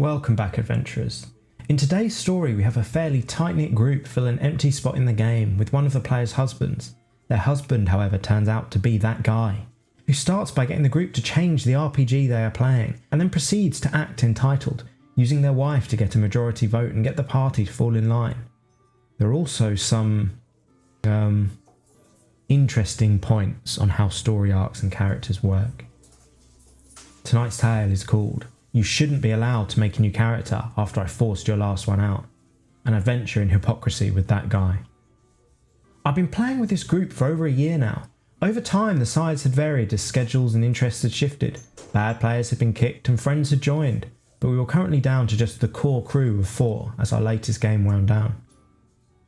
Welcome back, adventurers. In today's story, we have a fairly tight-knit group fill an empty spot in the game with one of the players' husbands. Their husband, however, turns out to be that guy, who starts by getting the group to change the RPG they are playing, and then proceeds to act entitled, using their wife to get a majority vote and get the party to fall in line. There are also some interesting points on how story arcs and characters work. Tonight's tale is called You Shouldn't Be Allowed to Make a New Character After I Forced Your Last One Out. An adventure in hypocrisy with that guy. I've been playing with this group for over a year now. Over time, the sides had varied as schedules and interests had shifted. Bad players had been kicked and friends had joined, but we were currently down to just the core crew of 4 as our latest game wound down.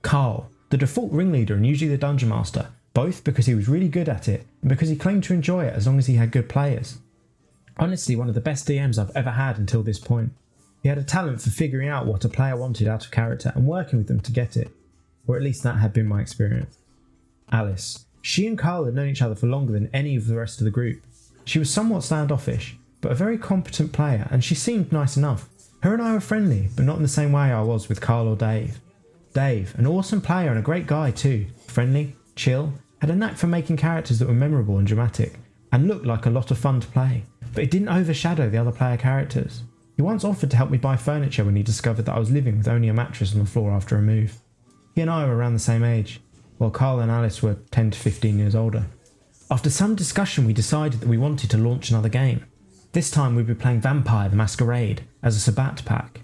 Carl, the default ringleader and usually the dungeon master, both because he was really good at it and because he claimed to enjoy it as long as he had good players. Honestly, one of the best DMs I've ever had until this point. He had a talent for figuring out what a player wanted out of character and working with them to get it, or at least that had been my experience. Alice. She and Carl had known each other for longer than any of the rest of the group. She was somewhat standoffish, but a very competent player, and she seemed nice enough. Her and I were friendly, but not in the same way I was with Carl or Dave. Dave, an awesome player and a great guy too, friendly, chill, had a knack for making characters that were memorable and dramatic, and looked like a lot of fun to play, but it didn't overshadow the other player characters. He once offered to help me buy furniture when he discovered that I was living with only a mattress on the floor after a move. He and I were around the same age, while Carl and Alice were 10 to 15 years older. After some discussion, we decided that we wanted to launch another game. This time we'd be playing Vampire the Masquerade as a Sabbat pack.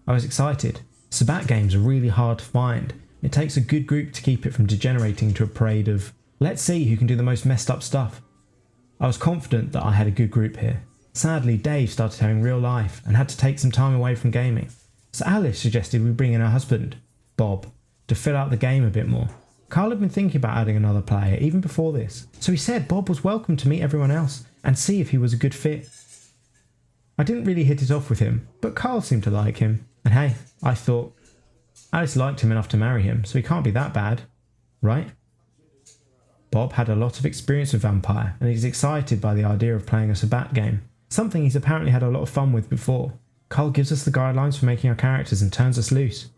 I was excited. Sabbat games are really hard to find. It takes a good group to keep it from degenerating into a parade of, let's see who can do the most messed up stuff. I was confident that I had a good group here. Sadly, Dave started having real life and had to take some time away from gaming, so Alice suggested we bring in her husband, Bob, to fill out the game a bit more. Carl had been thinking about adding another player even before this, so he said Bob was welcome to meet everyone else and see if he was a good fit. I didn't really hit it off with him, but Carl seemed to like him, and hey, I thought, Alice liked him enough to marry him, so he can't be that bad, right? Bob had a lot of experience with Vampire, and he's excited by the idea of playing a Sabbat game, something he's apparently had a lot of fun with before. Carl gives us the guidelines for making our characters and turns us loose.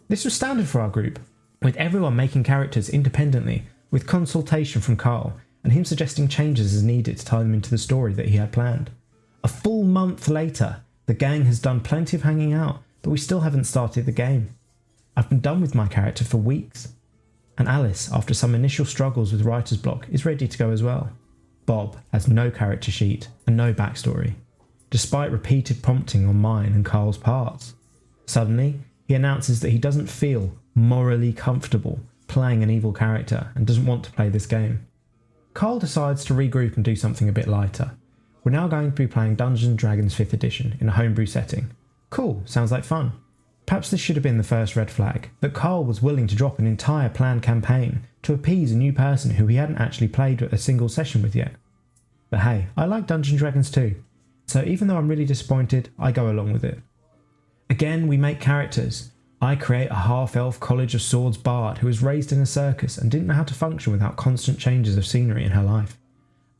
This was standard for our group, with everyone making characters independently, with consultation from Carl, and him suggesting changes as needed to tie them into the story that he had planned. A full month later, the gang has done plenty of hanging out, but we still haven't started the game. I've been done with my character for weeks. And Alice, after some initial struggles with writer's block, is ready to go as well. Bob has no character sheet and no backstory, despite repeated prompting on mine and Carl's parts. Suddenly, he announces that he doesn't feel morally comfortable playing an evil character and doesn't want to play this game. Carl decides to regroup and do something a bit lighter. We're now going to be playing Dungeons & Dragons 5th edition in a homebrew setting. Cool, sounds like fun. Perhaps this should have been the first red flag, that Carl was willing to drop an entire planned campaign to appease a new person who he hadn't actually played a single session with yet. But hey, I like Dungeons & Dragons too, so even though I'm really disappointed, I go along with it. Again, we make characters. I create a half-elf College of Swords bard who was raised in a circus and didn't know how to function without constant changes of scenery in her life.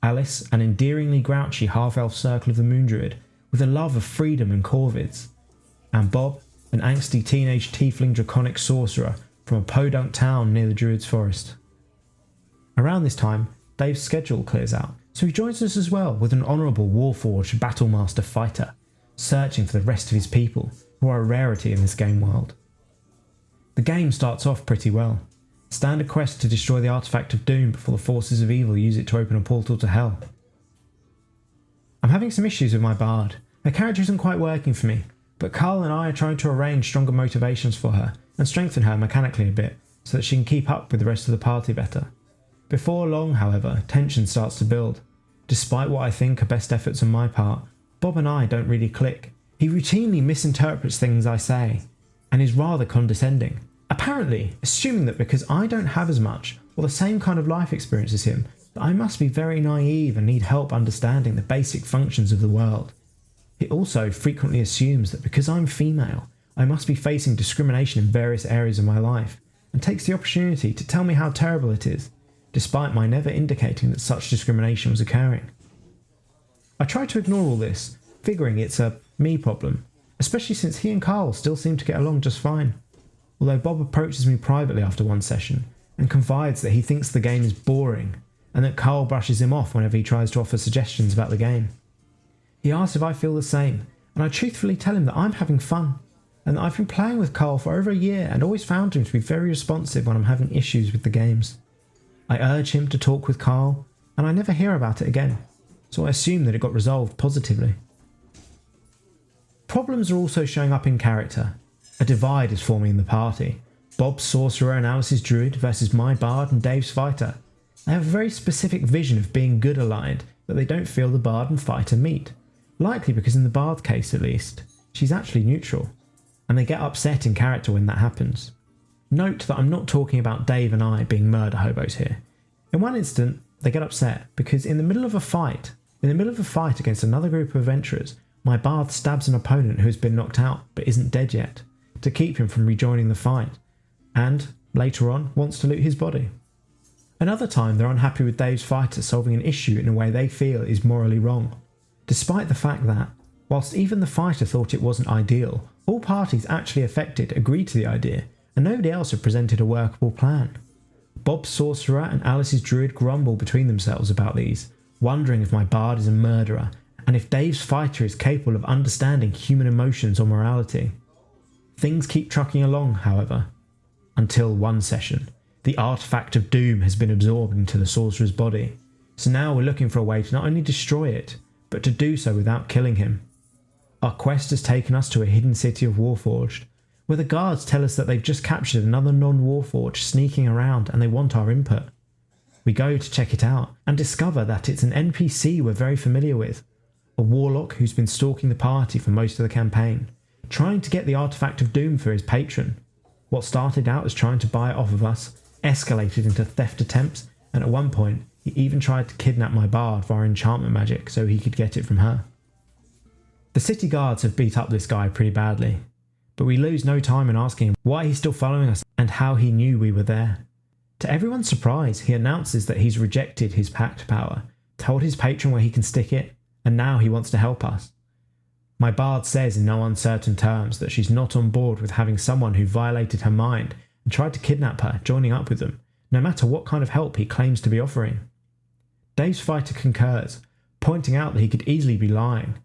Alice, an endearingly grouchy half-elf Circle of the Moon druid with a love of freedom and corvids. And Bob, an angsty teenage tiefling draconic sorcerer from a podunk town near the Druid's Forest. Around this time, Dave's schedule clears out, so he joins us as well with an honourable warforged battlemaster fighter, searching for the rest of his people, who are a rarity in this game world. The game starts off pretty well. Standard quest to destroy the artifact of doom before the forces of evil use it to open a portal to hell. I'm having some issues with my bard. Her character isn't quite working for me, but Carl and I are trying to arrange stronger motivations for her and strengthen her mechanically a bit so that she can keep up with the rest of the party better. Before long, however, tension starts to build. Despite what I think are best efforts on my part, Bob and I don't really click. He routinely misinterprets things I say and is rather condescending, apparently assuming that because I don't have as much or the same kind of life experience as him, that I must be very naive and need help understanding the basic functions of the world. He also frequently assumes that because I'm female, I must be facing discrimination in various areas of my life, and takes the opportunity to tell me how terrible it is, despite my never indicating that such discrimination was occurring. I try to ignore all this, figuring it's a me problem, especially since he and Carl still seem to get along just fine. Although Bob approaches me privately after one session and confides that he thinks the game is boring and that Carl brushes him off whenever he tries to offer suggestions about the game. He asks if I feel the same, and I truthfully tell him that I'm having fun and that I've been playing with Carl for over a year and always found him to be very responsive when I'm having issues with the games. I urge him to talk with Carl, and I never hear about it again, so I assume that it got resolved positively. Problems are also showing up in character. A divide is forming in the party. Bob's sorcerer and Alice's druid versus my bard and Dave's fighter. They have a very specific vision of being good aligned that they don't feel the bard and fighter meet. Likely because in the bard's case at least, she's actually neutral, and they get upset in character when that happens. Note that I'm not talking about Dave and I being murder hobos here. In one instant, they get upset because in the middle of a fight against another group of adventurers, my bard stabs an opponent who has been knocked out but isn't dead yet, to keep him from rejoining the fight, and, later on, wants to loot his body. Another time they're unhappy with Dave's fighter solving an issue in a way they feel is morally wrong, despite the fact that, whilst even the fighter thought it wasn't ideal, all parties actually affected agreed to the idea, and nobody else had presented a workable plan. Bob's sorcerer and Alice's druid grumble between themselves about these, wondering if my bard is a murderer, and if Dave's fighter is capable of understanding human emotions or morality. Things keep trucking along, however, until one session. The artifact of doom has been absorbed into the sorcerer's body, so now we're looking for a way to not only destroy it, but to do so without killing him. Our quest has taken us to a hidden city of Warforged, where the guards tell us that they've just captured another non-Warforged sneaking around and they want our input. We go to check it out and discover that it's an NPC we're very familiar with, a warlock who's been stalking the party for most of the campaign, trying to get the artifact of doom for his patron. What started out as trying to buy it off of us escalated into theft attempts, and at one point he even tried to kidnap my bard via enchantment magic so he could get it from her. The city guards have beat up this guy pretty badly, but we lose no time in asking him why he's still following us and how he knew we were there. To everyone's surprise, he announces that he's rejected his pact power, told his patron where he can stick it, and now he wants to help us. My bard says in no uncertain terms that she's not on board with having someone who violated her mind and tried to kidnap her joining up with them, no matter what kind of help he claims to be offering. Dave's fighter concurs, pointing out that he could easily be lying,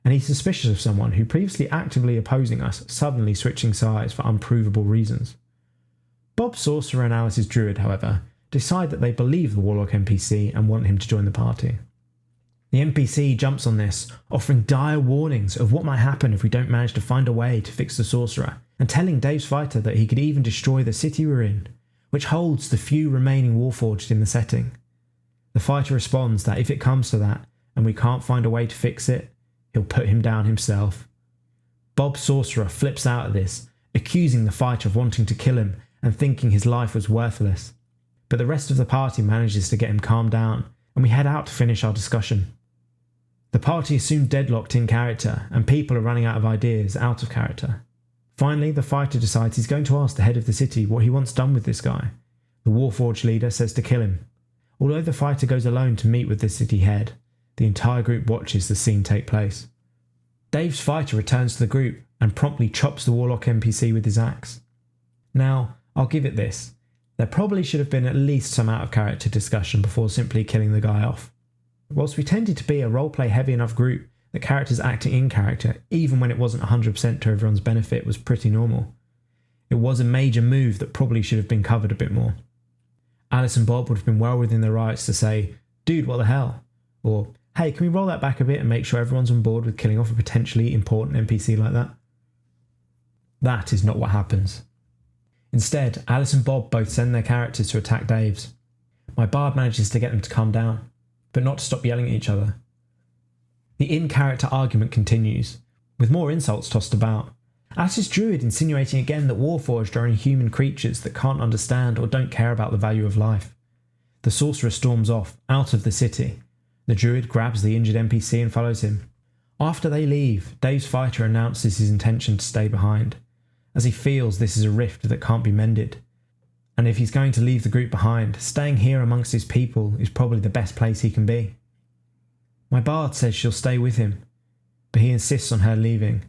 and he's suspicious of someone who previously actively opposing us suddenly switching sides for unprovable reasons. Bob's sorcerer and Alice's druid, however, decide that they believe the warlock NPC and want him to join the party. The NPC jumps on this, offering dire warnings of what might happen if we don't manage to find a way to fix the sorcerer, and telling Dave's fighter that he could even destroy the city we're in, which holds the few remaining Warforged in the setting. The fighter responds that if it comes to that, and we can't find a way to fix it, he'll put him down himself. Bob's sorcerer flips out at this, accusing the fighter of wanting to kill him and thinking his life was worthless. But the rest of the party manages to get him calmed down, and we head out to finish our discussion. The party is soon deadlocked in character, and people are running out of ideas out of character. Finally, the fighter decides he's going to ask the head of the city what he wants done with this guy. The Warforged leader says to kill him. Although the fighter goes alone to meet with the city head, the entire group watches the scene take place. Dave's fighter returns to the group and promptly chops the warlock NPC with his axe. Now, I'll give it this. There probably should have been at least some out of character discussion before simply killing the guy off. Whilst we tended to be a roleplay heavy enough group that characters acting in character, even when it wasn't 100% to everyone's benefit, was pretty normal. It was a major move that probably should have been covered a bit more. Alice and Bob would have been well within their rights to say, "Dude, what the hell?" Or, "Hey, can we roll that back a bit and make sure everyone's on board with killing off a potentially important NPC like that?" That is not what happens. Instead, Alice and Bob both send their characters to attack Dave's. My bard manages to get them to calm down, but not to stop yelling at each other. The in-character argument continues, with more insults tossed about. Alice's druid insinuating again that Warforged are inhuman creatures that can't understand or don't care about the value of life. The sorcerer storms off, out of the city. The druid grabs the injured NPC and follows him. After they leave, Dave's fighter announces his intention to stay behind, as he feels this is a rift that can't be mended. And if he's going to leave the group behind, staying here amongst his people is probably the best place he can be. My bard says she'll stay with him, but he insists on her leaving,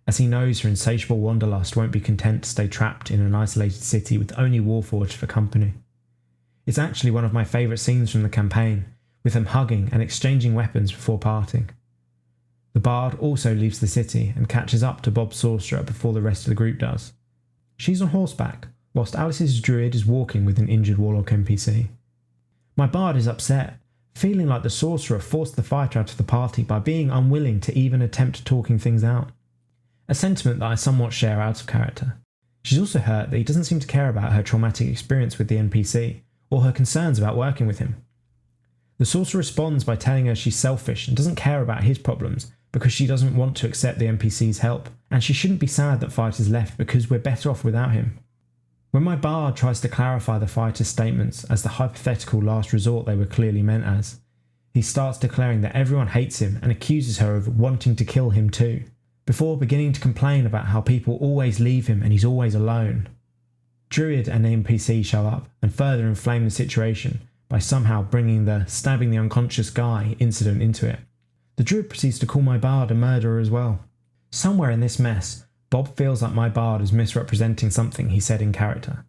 as he knows her insatiable wanderlust won't be content to stay trapped in an isolated city with only Warforged for company. It's actually one of my favourite scenes from the campaign, with them hugging and exchanging weapons before parting. The Bard also leaves the city and catches up to Bob's sorcerer before the rest of the group does. She's on horseback, whilst Alice's druid is walking with an injured warlock NPC. My Bard is upset, feeling like the sorcerer forced the fighter out of the party by being unwilling to even attempt talking things out. A sentiment that I somewhat share out of character. She's also hurt that he doesn't seem to care about her traumatic experience with the NPC, or her concerns about working with him. The sorcerer responds by telling her she's selfish and doesn't care about his problems because she doesn't want to accept the NPC's help, and she shouldn't be sad that Fighter's left because we're better off without him. When my Bard tries to clarify the Fighter's statements as the hypothetical last resort they were clearly meant as, he starts declaring that everyone hates him and accuses her of wanting to kill him too, before beginning to complain about how people always leave him and he's always alone. Druid and the NPC show up and further inflame the situation by somehow bringing the stabbing the unconscious guy incident into it. The Druid proceeds to call my Bard a murderer as well. Somewhere in this mess, Bob feels like my Bard is misrepresenting something he said in character.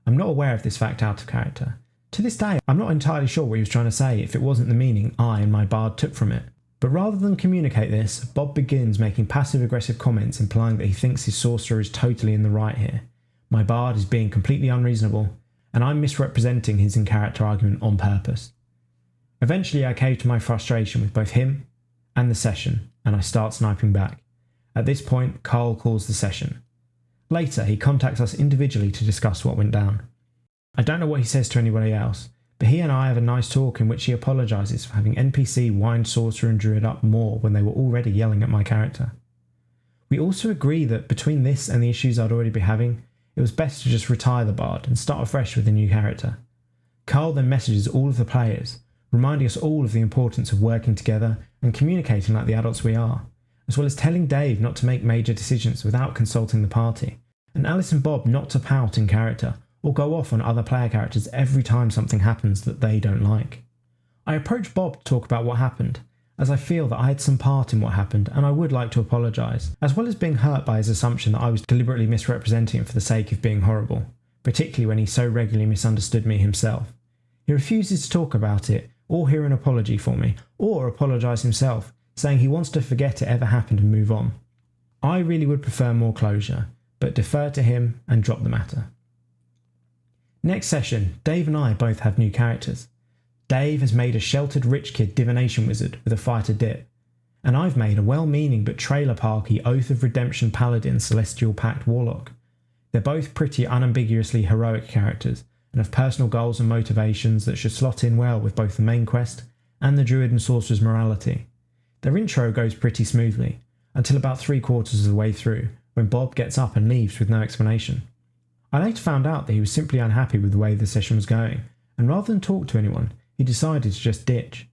I'm not aware of this fact out of character. To this day, I'm not entirely sure what he was trying to say if it wasn't the meaning I and my Bard took from it. But rather than communicate this, Bob begins making passive-aggressive comments implying that he thinks his sorcerer is totally in the right here. My Bard is being completely unreasonable, and I'm misrepresenting his in-character argument on purpose. Eventually I cave to my frustration with both him and the session, and I start sniping back. At this point, Carl calls the session. Later, he contacts us individually to discuss what went down. I don't know what he says to anybody else, but he and I have a nice talk in which he apologises for having NPC wind sorcerer and druid up more when they were already yelling at my character. We also agree that between this and the issues I'd already been having, it was best to just retire the Bard and start afresh with a new character. Carl then messages all of the players, reminding us all of the importance of working together and communicating like the adults we are, as well as telling Dave not to make major decisions without consulting the party, and Alice and Bob not to pout in character or go off on other player characters every time something happens that they don't like. I approached Bob to talk about what happened, as I feel that I had some part in what happened and I would like to apologise, as well as being hurt by his assumption that I was deliberately misrepresenting him for the sake of being horrible, particularly when he so regularly misunderstood me himself. He refuses to talk about it, or hear an apology for me, or apologise himself, saying he wants to forget it ever happened and move on. I really would prefer more closure, but defer to him and drop the matter. Next session, Dave and I both have new characters. Dave has made a sheltered rich kid divination wizard with a fighter dip, and I've made a well-meaning but trailer-parky Oath of Redemption paladin celestial pact warlock. They're both pretty unambiguously heroic characters, and have personal goals and motivations that should slot in well with both the main quest and the druid and sorcerer's morality. Their intro goes pretty smoothly, until about 3/4 of the way through, when Bob gets up and leaves with no explanation. I later found out that he was simply unhappy with the way the session was going, and rather than talk to anyone, he decided to just ditch.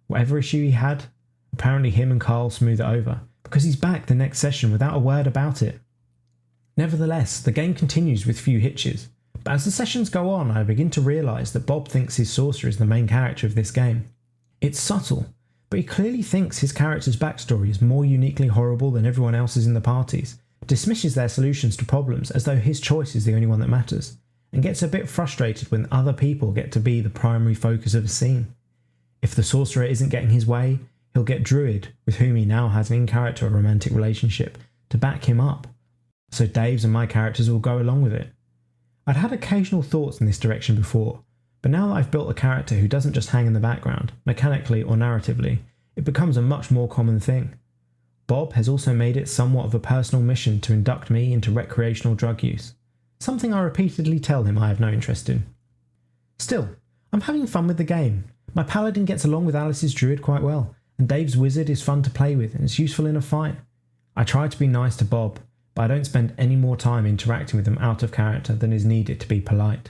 Whatever issue he had, apparently him and Carl smooth it over, because he's back the next session without a word about it. Nevertheless, the game continues with few hitches, but as the sessions go on, I begin to realise that Bob thinks his sorcerer is the main character of this game. It's subtle, but he clearly thinks his character's backstory is more uniquely horrible than everyone else's in the parties, dismisses their solutions to problems as though his choice is the only one that matters, and gets a bit frustrated when other people get to be the primary focus of a scene. If the sorcerer isn't getting his way, he'll get Druid, with whom he now has an in-character romantic relationship, to back him up, so Dave's and my characters will go along with it. I'd had occasional thoughts in this direction before, but now that I've built a character who doesn't just hang in the background, mechanically or narratively, it becomes a much more common thing. Bob has also made it somewhat of a personal mission to induct me into recreational drug use, something I repeatedly tell him I have no interest in. Still, I'm having fun with the game. My paladin gets along with Alice's druid quite well, and Dave's wizard is fun to play with and is useful in a fight. I try to be nice to Bob, but I don't spend any more time interacting with him out of character than is needed to be polite.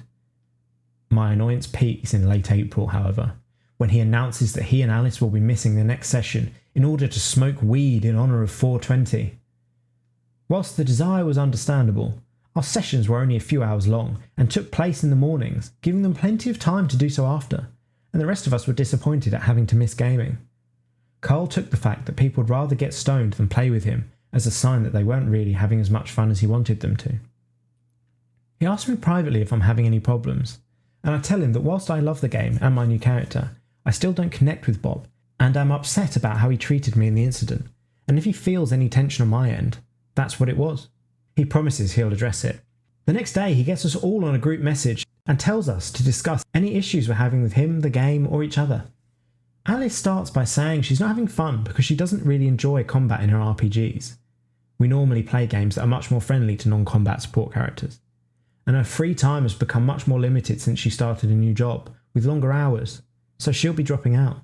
My annoyance peaks in late April, however, when he announces that he and Alice will be missing the next session in order to smoke weed in honour of 420. Whilst the desire was understandable, our sessions were only a few hours long and took place in the mornings, giving them plenty of time to do so after, and the rest of us were disappointed at having to miss gaming. Carl took the fact that people would rather get stoned than play with him as a sign that they weren't really having as much fun as he wanted them to. He asked me privately if I'm having any problems, and I tell him that whilst I love the game and my new character, I still don't connect with Bob, and am upset about how he treated me in the incident, and if he feels any tension on my end, that's what it was. He promises he'll address it. The next day, he gets us all on a group message and tells us to discuss any issues we're having with him, the game, or each other. Alice starts by saying she's not having fun because she doesn't really enjoy combat in her RPGs. We normally play games that are much more friendly to non-combat support characters, and her free time has become much more limited since she started a new job, with longer hours, so she'll be dropping out.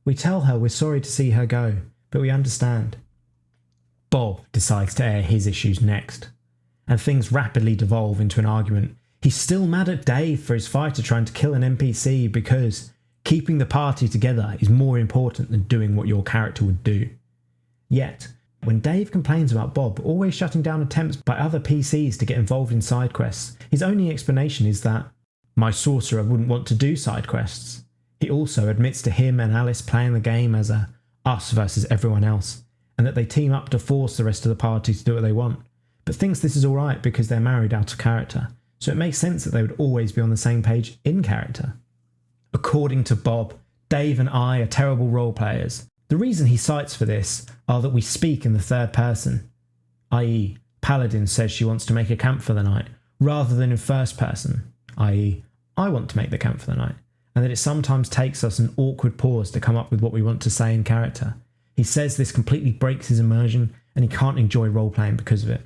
We tell her we're sorry to see her go, but we understand. Bob decides to air his issues next, and things rapidly devolve into an argument. He's still mad at Dave for his fighter trying to kill an NPC because keeping the party together is more important than doing what your character would do. Yet, when Dave complains about Bob always shutting down attempts by other PCs to get involved in side quests, his only explanation is that my sorcerer wouldn't want to do side quests. He also admits to him and Alice playing the game as a us versus everyone else, and that they team up to force the rest of the party to do what they want, but thinks this is alright because they're married out of character, so it makes sense that they would always be on the same page in character. According to Bob, Dave and I are terrible role players. The reason he cites for this are that we speak in the third person, i.e. Paladin says she wants to make a camp for the night, rather than in first person, i.e. I want to make the camp for the night, and that it sometimes takes us an awkward pause to come up with what we want to say in character. He says this completely breaks his immersion, and he can't enjoy role-playing because of it.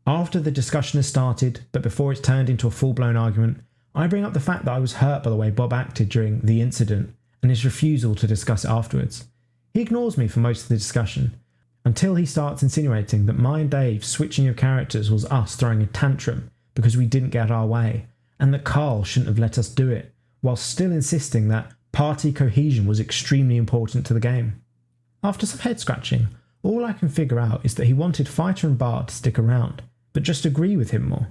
After the discussion has started, but before it's turned into a full-blown argument, I bring up the fact that I was hurt by the way Bob acted during the incident, and his refusal to discuss it afterwards. He ignores me for most of the discussion, until he starts insinuating that my and Dave's switching of characters was us throwing a tantrum because we didn't get our way, and that Carl shouldn't have let us do it, while still insisting that party cohesion was extremely important to the game. After some head scratching, all I can figure out is that he wanted Fighter and Bard to stick around, but just agree with him more.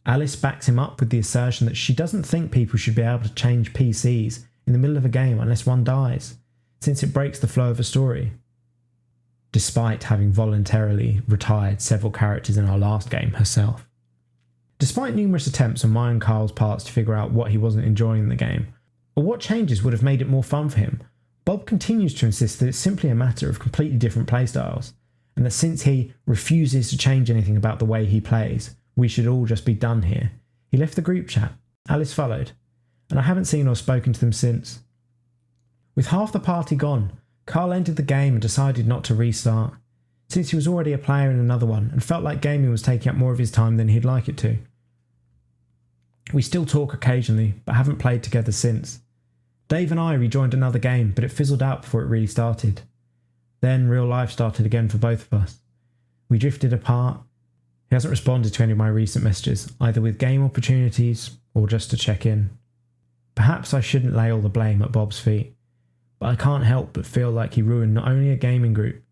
Alice backs him up with the assertion that she doesn't think people should be able to change PCs in the middle of a game unless one dies, since it breaks the flow of a story. Despite having voluntarily retired several characters in our last game herself. Despite numerous attempts on my and Carl's parts to figure out what he wasn't enjoying in the game, or what changes would have made it more fun for him, Bob continues to insist that it's simply a matter of completely different playstyles, and that since he refuses to change anything about the way he plays, we should all just be done here. He left the group chat, Alice followed, and I haven't seen or spoken to them since. With half the party gone, Carl ended the game and decided not to restart, since he was already a player in another one and felt like gaming was taking up more of his time than he'd like it to. We still talk occasionally, but haven't played together since. Dave and I rejoined another game, but it fizzled out before it really started. Then real life started again for both of us. We drifted apart. He hasn't responded to any of my recent messages, either with game opportunities or just to check in. Perhaps I shouldn't lay all the blame at Bob's feet, but I can't help but feel like he ruined not only a gaming group,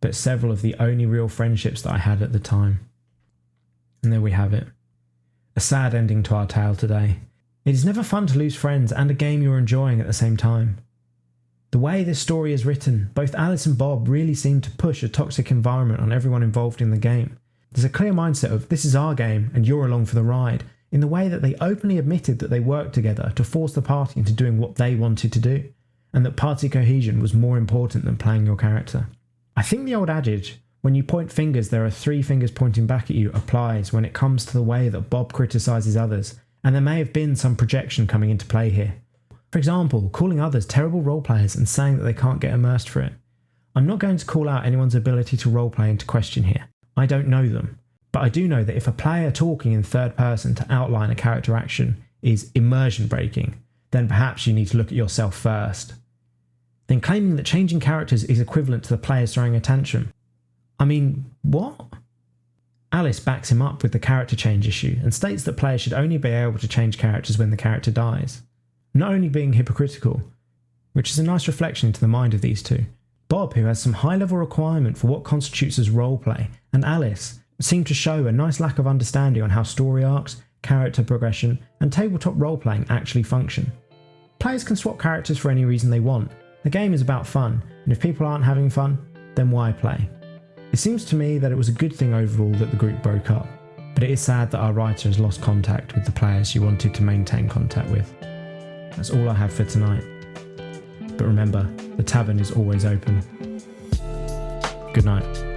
but several of the only real friendships that I had at the time. And there we have it. A sad ending to our tale today. It is never fun to lose friends and a game you're enjoying at the same time. The way this story is written, both Alice and Bob really seem to push a toxic environment on everyone involved in the game. There's a clear mindset of this is our game and you're along for the ride, in the way that they openly admitted that they worked together to force the party into doing what they wanted to do, and that party cohesion was more important than playing your character. I think the old adage, when you point fingers there are three fingers pointing back at you, applies when it comes to the way that Bob criticises others, and there may have been some projection coming into play here. For example, calling others terrible roleplayers and saying that they can't get immersed for it. I'm not going to call out anyone's ability to roleplay into question here. I don't know them, but I do know that if a player talking in third person to outline a character action is immersion breaking, then perhaps you need to look at yourself first. Then claiming that changing characters is equivalent to the players throwing a tantrum. I mean, what? Alice backs him up with the character change issue and states that players should only be able to change characters when the character dies. Not only being hypocritical, which is a nice reflection into the mind of these two. Bob, who has some high-level requirement for what constitutes as roleplay, and Alice seem to show a nice lack of understanding on how story arcs, character progression, and tabletop role-playing actually function. Players can swap characters for any reason they want. The game is about fun, and if people aren't having fun, then why play? It seems to me that it was a good thing overall that the group broke up, but it is sad that our writer has lost contact with the players she wanted to maintain contact with. That's all I have for tonight. But remember, the tavern is always open. Good night.